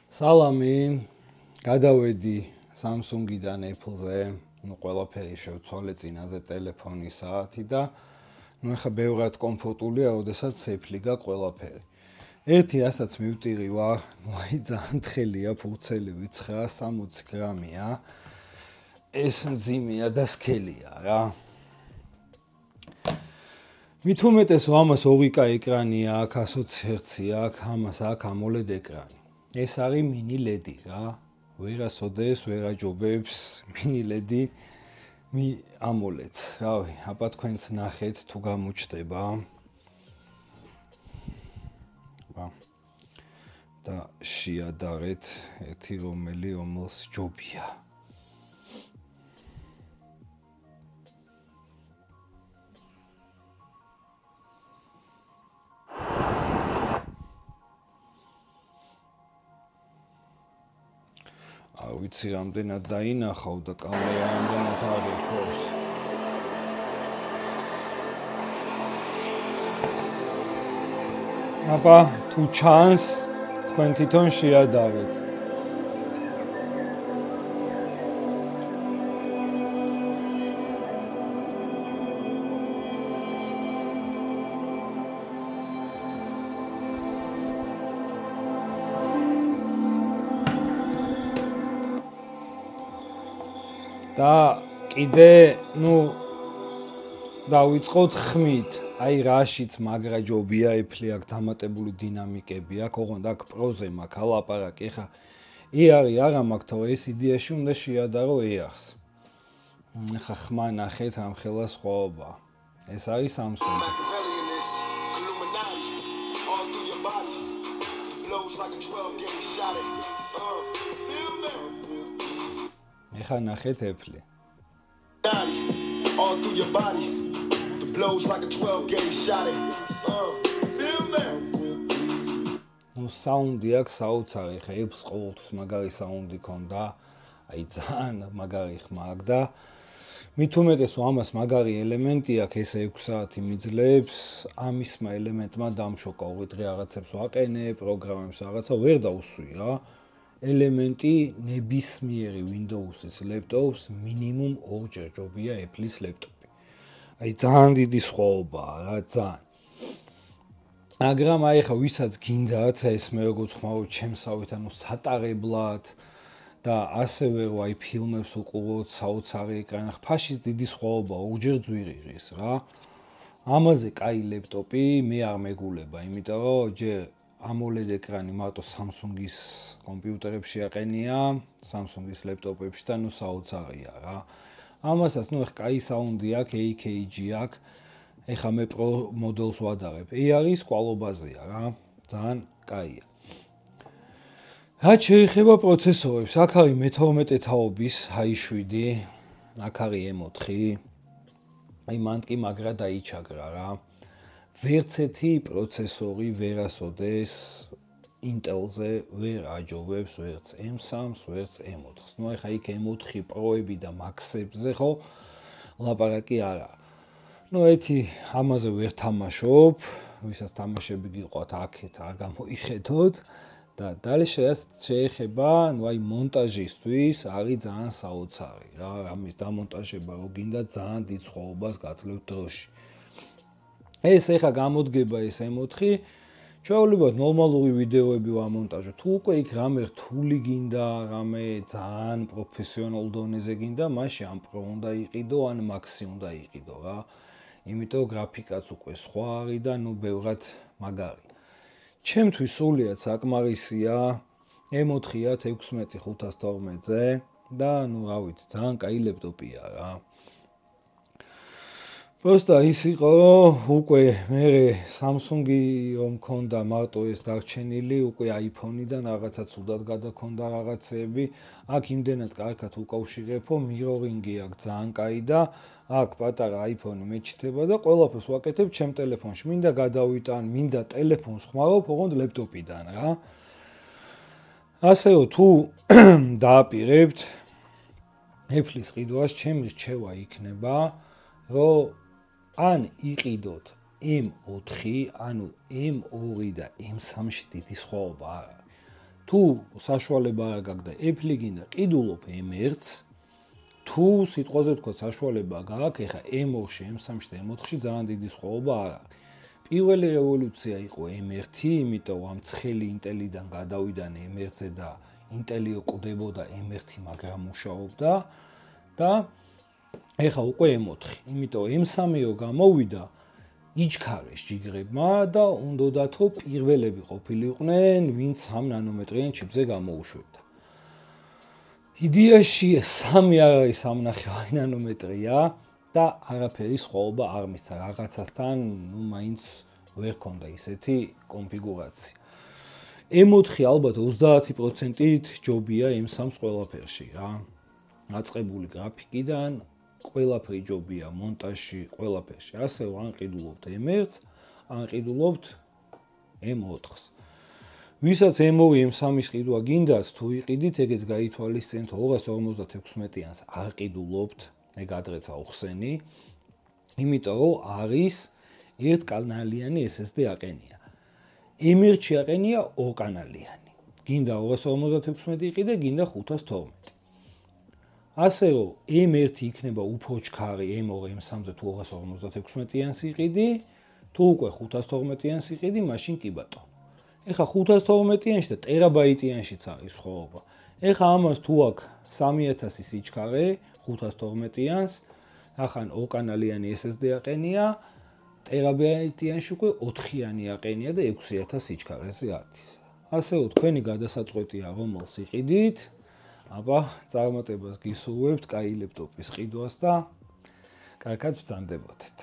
სალამი, გადავედი Samsung-დან Apple-ზე, ყველაფერი შევცვალე წინაზე ტელეფონი, საათი და ახლა ბევრად კომფორტულია, როდესაც Apple გაქვს ყველაფერი. ერთი რასაც მივტირი ვარ, ძალიან თხელია, ფურცელი ვიცხრა, 60 გრამია. ეს მძიმეა და სქელია რა. მით უმეტეს ამას 2K ეკრანი აქვს, 120 Hz აქვს, ამას აქვს AMOLED ეკრანი. ეს არის mini LED რა. ვერასოდეს ვერ აჯობებს mini LED AMOLED. რავი, აბა თქვენც ნახეთ თუ გამოჩნდება. და შეადარეთ ერთი რომელს ჯობია. ვიცი რამდენად დაინახავ და კამერა რამდენად აღიქოს. აბა თუ ჩანს თქვენ თვითონ შეადარეთ. და კიდე, დავიწყოთ ხმით. აი რაშიც მაგრა ჯობია Apple აქვს დამატებული დინამიკები აქვს, ოღონდ აქ პროზე მაქვს ალაპარაკი. ხა AR-ი არა მაქვს, თორე ეს იდეაში უნდა შეადარო AR-ს. ხა ხმა ნახეთ რამხელა სხვაობა. ეს არის Samsung. ეხა ნახეთ Apple. All through your body. The blows like a 12 gauge shot. Feel me? საუნდი აქვს საოცარი, ხა Apple-ს ყოველთვის მაგარი საუნდი ქონდა. აი ძალიან მაგარი ხმა აქვს და მით უმეტეს ამას მაგარი ელემენტი აქვს, ეს 6 საათი მიძლებს. ამისმა ელემენტმა დამშოკა, ორი დღე რაღაცებს ვაყენე, პროგრამებს რაღაცა ვერ დაუსვი რა. ელემენტი ნებისმიერი Windows-ის ლეპტოპს მინიმუმ 2-ჯერ ჯობია Apple-ის ლეპტოპი. აი ძალიან დიდი სხვაობაა რა, ძალიან. მაგრამ აი ხა ვისაც გინდათ ეს მე როგორც ხმაო ჩემსავით, ანუ სატარებლად და ასევე რო აი ფილმებს უყუროთ, საოცარი ეკრანი, ხა ფაშის დიდი სხვაობა 2-ჯერ ძვირიღის რა. ამაზე კაი ლეპტოპი მე არ მეგულება, იმიტომ რომ ჯერ AMOLED ეკრანი მარტო Samsung-ის კომპიუტერებში აყენია, Samsung-ის ლეპტოპებში და საოცარია რა. ამასაც ეხ კაი საუნდი აქვს, AKG აქვს. ეხა მე პრო მოდელს ვადარებ. AR-ის კვალობაზეა რა, ძალიან კაია. რაც შეეხება პროცესორებს, აქ არის მე-12 თაობის i7, აქ არის M4. აი მან კი მაგრა დაიჩაგრა რა. ვერც ერთი პროცესორი ვერასოდეს Intel-ზე ვერ აჯობებს ვერც M3-ს, ვერც M4-ს. ეხა იქ M4 Pro-ები და Max-ებზე ხო ლაპარაკი არა. ეთი ამაზე ვერ თამაშობ, ვისაც თამაშები გიყვათ აქეთ არ გამოიხედოთ და დალეშას შეეხება, აი მონტაჟისთვის არის ძალიან საოცარი რა, ამის დამონტაჟება რო გინდა ძალიან დიდ სხვაობას გაძლევთ დროში. ეს ეხა გამოდგება ეს M4, ჩვეულებრივ ნორმალური ვიდეოები ვამონტაჟო. თუ უკვე იქ რამე რთული გინდა, რამე ძალიან პროფესიონალ დონეზე გინდა, მაშინ ამ Pro უნდა იყიდო, ან Max-ი უნდა იყიდო რა. იმიტომ გრაფიკაც უკვე სხვა არის და ბევრად მაგარი. ჩემთვის სულიად საკმარისია M4-ია 16512-ზე და რა ვიცი, ძალიან კაი ლეპტოპია რა. Просто ის იყო რომ უკვე მე Samsung-ი რომ მქონდა მარტო ეს დარჩენილი, უკვე iPhone-დან რაღაცა ცუდად გადაქონდა რაღაცები, აქ იმდენად კარგად უკავშირებო, mirroring-ი აქვს ძალიან კაი და აქ პატარა iPhone-ი მეჩნდება და ყველაფერს ვაკეთებ ჩემ ტელეფონში. მინდა გადავიტან, მინდა ტელეფონს ხმარობ, ოღონდ ლეპტოპიდან რა. ასე რომ თუ დააპირებთ Apple-ის ყიდვას, ჩემი რჩევა იქნება, რომ ან იყიდოთ M4, ანუ M2 და M3-ში დიდი სხვაობა არ არის. თუ საშუალება არ გაქვს და Apple გინდა ყიდულობ M1-ს, თუ სიტყვაზე თქვა საშუალება გაქვს, ეხა M2-ში, M3-ში და M4-ში ძალიან დიდი სხვაობა არ არის. პირველი რევოლუცია იყო M1, იმიტომ ამ ცხელი Intel-დან გადავიდა M1-ზე და Intel-ი კვდებოდა M1, მაგრამ მუშაობდა და ეხა უკვე M4, იმიტომ M3-ო გამოვიდა იჩქარეს ჯიგრებმა და უნდათ რომ პირველები ყოფილიყვნენ, ვინც 3 ნანომეტრიან ჩიპზე გამოუშვებდა. იდეაში 3 არ არის 3.5 ნანომეტრია და არაფერი სხვაობა არ მისცა რაღაცასთან, მაინც ვერ ქონდა ისეთი კონფიგურაცია. M4 ალბათ 30%-ით ჯობია M3-ს ყველაფერში რა. აწყებული გრაფიკიდან ყველაფერი ჯობია მონტაჟში, ყველაფერში. ასე ან ყიდულობთ M1-ს, ან ყიდულობთ M4-ს. ვისაც M2, M3-ის ყიდვა გინდათ, თუ იყიდით, ეგეც გაითვალისწინეთ 256-იანს არ ყიდულობთ, ეგ ადრეც აუხსენი, იმიტომ რომ არის ერთკანალიანი SSD აყენია. M1-ში აყენია ორკანალიანი. გინდა 256 იყიდე, გინდა 512. ასე რომ M1 იქნება უფრო ჩქარი M2, M3-ზე თუ 256-იანს იყიდი, თუ უკვე 512-იანს იყიდი, მაშინ კი ბატონო. ეხა 512-იანში და ტერაბაიტიანშიც არის სხვაობა. ეხა ამას თუ აქვს 3000 სიჩქარე 512-იანს, ახან ორკანალიანი SSD აყენია, ტერაბაიტიანში უკვე 4-იანი აყენია და 6000 სიჩქარეზე არის. ასე რომ თქვენი გადასაწყვეტია რომელს იყიდით, აბა წარმატებას გისურვებთ კაი ლეპტოპის ყიდვას და კარგად ბრძანდებოდეთ.